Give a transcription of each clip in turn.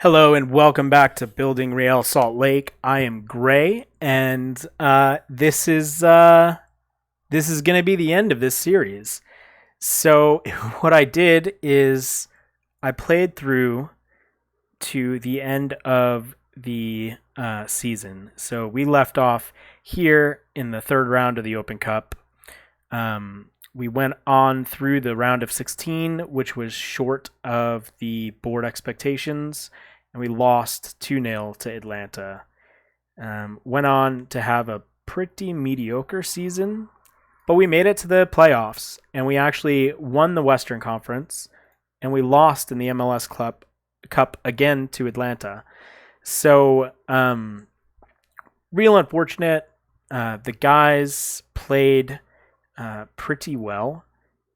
Hello and welcome back to Building Real Salt Lake. I am Gray, and this is going to be the end of this series. So what I did is I played through to the end of the season. So we left off here in the third round of the Open Cup. We went on through the round of 16, which was short of the board expectations, and we lost 2-0 to Atlanta. Went on to have a pretty mediocre season, but we made it to the playoffs, and we actually won the Western Conference, and we lost in the MLS Cup again to Atlanta. So, real unfortunate. The guys played pretty well.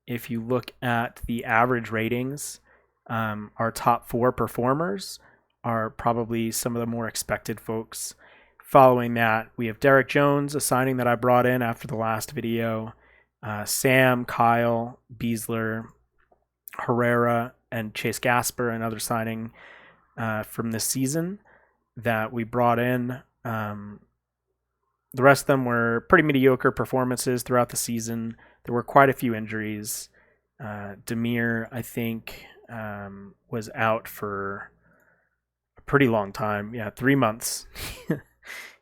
If you look at the average ratings, our top four performers are probably some of the more expected folks. Following that, we have Derek Jones, a signing that I brought in after the last video, Sam, Kyle, Beasler, Herrera, and Chase Gasper, another signing from this season that we brought in. The rest of them were pretty mediocre performances throughout the season. There were quite a few injuries. Demir, I think, was out for a pretty long time. Yeah, 3 months.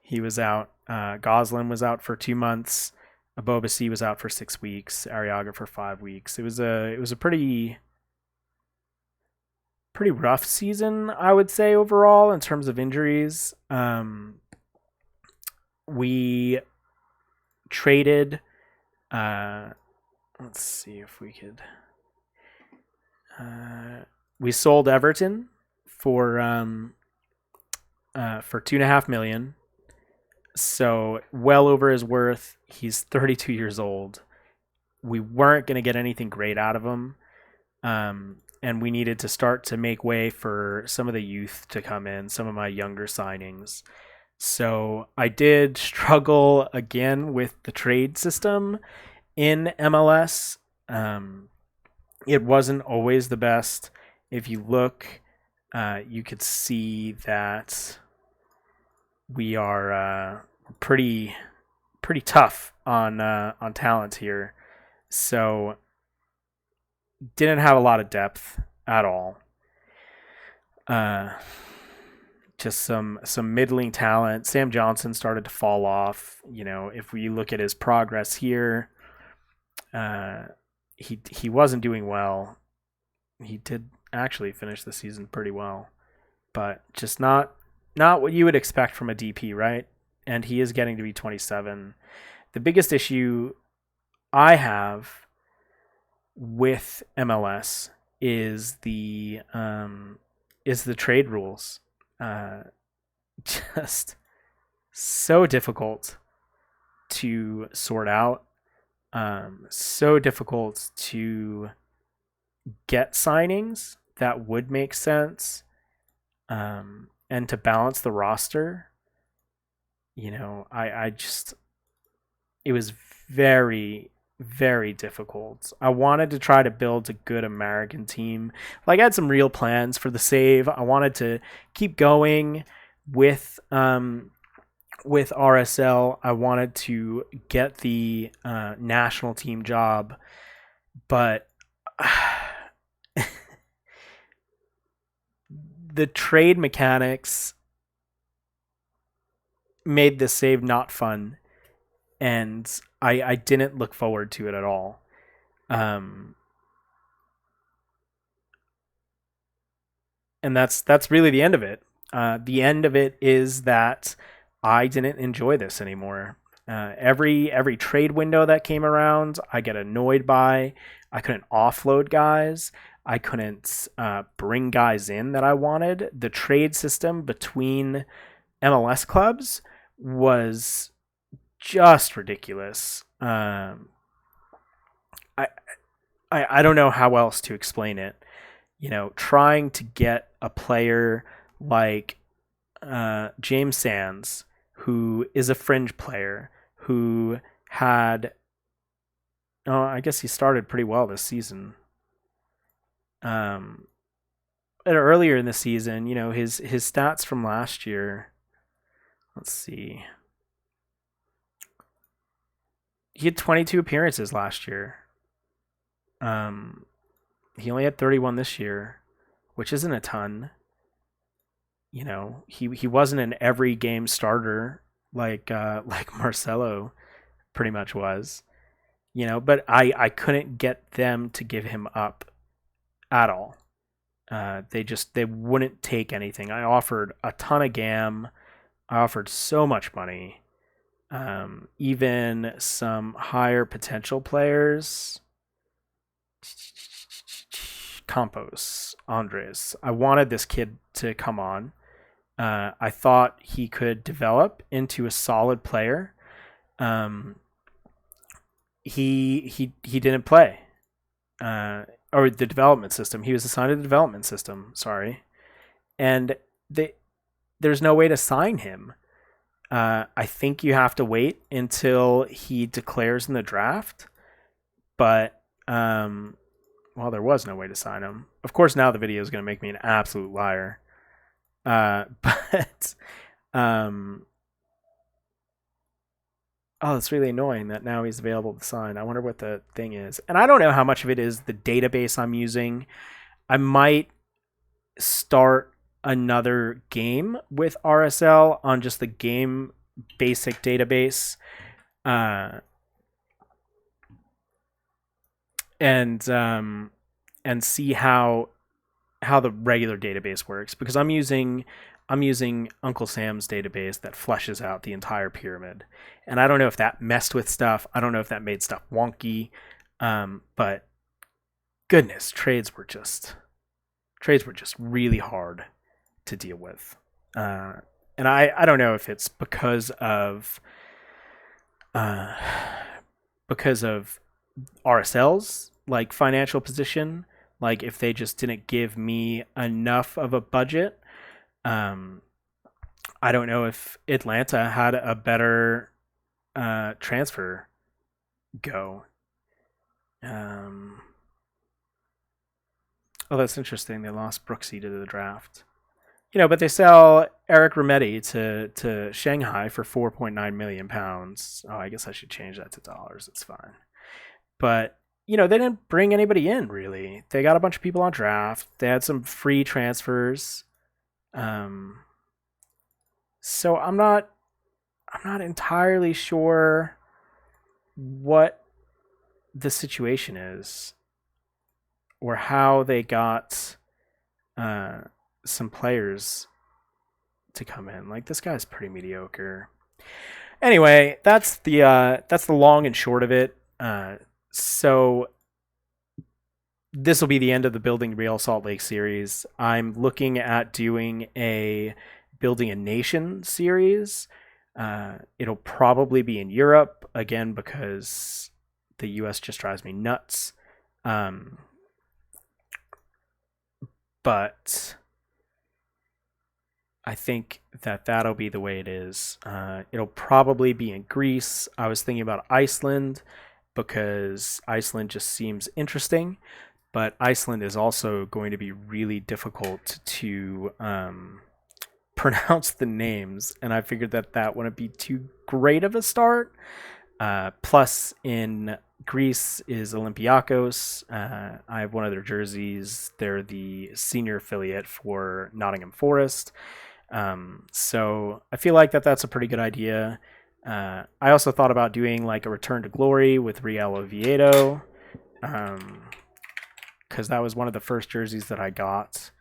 He was out. Goslin was out for 2 months. Abobasi was out for 6 weeks. Arriaga for 5 weeks. It was a pretty rough season, I would say, overall in terms of injuries. We traded. Let's see if we could. We sold Everton for $2.5 million. So well over his worth. He's 32 years old. We weren't going to get anything great out of him, and we needed to start to make way for some of the youth to come in, some of my younger signings. So I did struggle again with the trade system in MLS. It wasn't always the best. If you look, you could see that we are pretty tough on talent here. So didn't have a lot of depth at all. Just some middling talent. Sam Johnson started to fall off. You know, if we look at his progress here, he wasn't doing well. He did actually finish the season pretty well, but just not what you would expect from a DP, right? And he is getting to be 27. The biggest issue I have with MLS is the trade rules. Just so difficult to sort out, so difficult to get signings that would make sense, and to balance the roster. You know, I just, it was very, very difficult. I wanted to try to build a good American team. Like, I had some real plans for the save. I wanted to keep going with RSL. I wanted to get the national team job, but the trade mechanics made the save not fun, and I didn't look forward to it at all. And that's really the end of it. The end of it is that I didn't enjoy this anymore. Every trade window that came around, I get annoyed by. I couldn't offload guys. I couldn't bring guys in that I wanted. The trade system between MLS clubs was just ridiculous. I don't know how else to explain it. You know, trying to get a player like James Sands, who is a fringe player, who had, I guess he started pretty well this season. earlier in the season, his stats from last year. Let's see. He had 22 appearances last year. He only had 31 this year, which isn't a ton. He wasn't an every game starter like Marcelo pretty much was. But I couldn't get them to give him up at all. They wouldn't take anything. I offered a ton of GAM. I offered so much money. Even some higher potential players. Campos, Andres. I wanted this kid to come on. I thought he could develop into a solid player. He didn't play. Or the development system. He was assigned to the development system. Sorry, and there's no way to sign him. I think you have to wait until he declares in the draft. But well, there was no way to sign him. Of course, now the video is going to make me an absolute liar. But oh, it's really annoying that now he's available to sign. I wonder what the thing is. And I don't know how much of it is the database I'm using. I might start another game with RSL on just the game basic database. And see how the regular database works, because I'm using Uncle Sam's database that fleshes out the entire pyramid, and I don't know if that messed with stuff. I don't know if that made stuff wonky, but goodness, trades were just really hard to deal with, and I don't know if it's because of RSL's like financial position, like if they just didn't give me enough of a budget. I don't know if Atlanta had a better transfer go. Oh, that's interesting. They lost Brooksy to the draft. But they sell Eric Remedi to Shanghai for £4.9 million. Oh, I guess I should change that to dollars. It's fine. But, they didn't bring anybody in, really. They got a bunch of people on draft. They had some free transfers. So I'm not entirely sure what the situation is or how they got some players to come in. Like, this guy's pretty mediocre. Anyway, that's the long and short of it. So this will be the end of the Building Real Salt Lake series. I'm looking at doing a Building a Nation series. It'll probably be in Europe, again, because the US just drives me nuts. But I think that'll be the way it is. It'll probably be in Greece. I was thinking about Iceland because Iceland just seems interesting, but Iceland is also going to be really difficult to pronounce the names, and I figured that wouldn't be too great of a start. Plus, in Greece is Olympiakos. I have one of their jerseys. They're the senior affiliate for Nottingham Forest. So I feel like that's a pretty good idea. I also thought about doing like a Return to Glory with Real Oviedo, because that was one of the first jerseys that I got.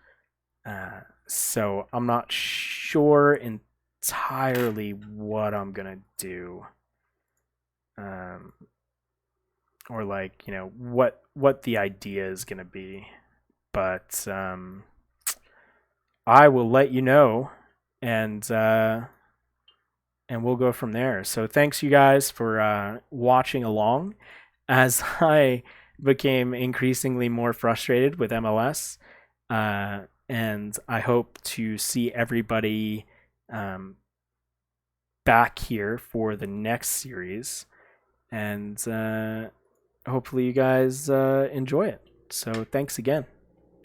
So I'm not sure entirely what I'm gonna do, or like what the idea is gonna be. But I will let you know, and we'll go from there. So thanks you guys for watching along as I became increasingly more frustrated with MLS. And I hope to see everybody back here for the next series. And hopefully you guys enjoy it. So thanks again.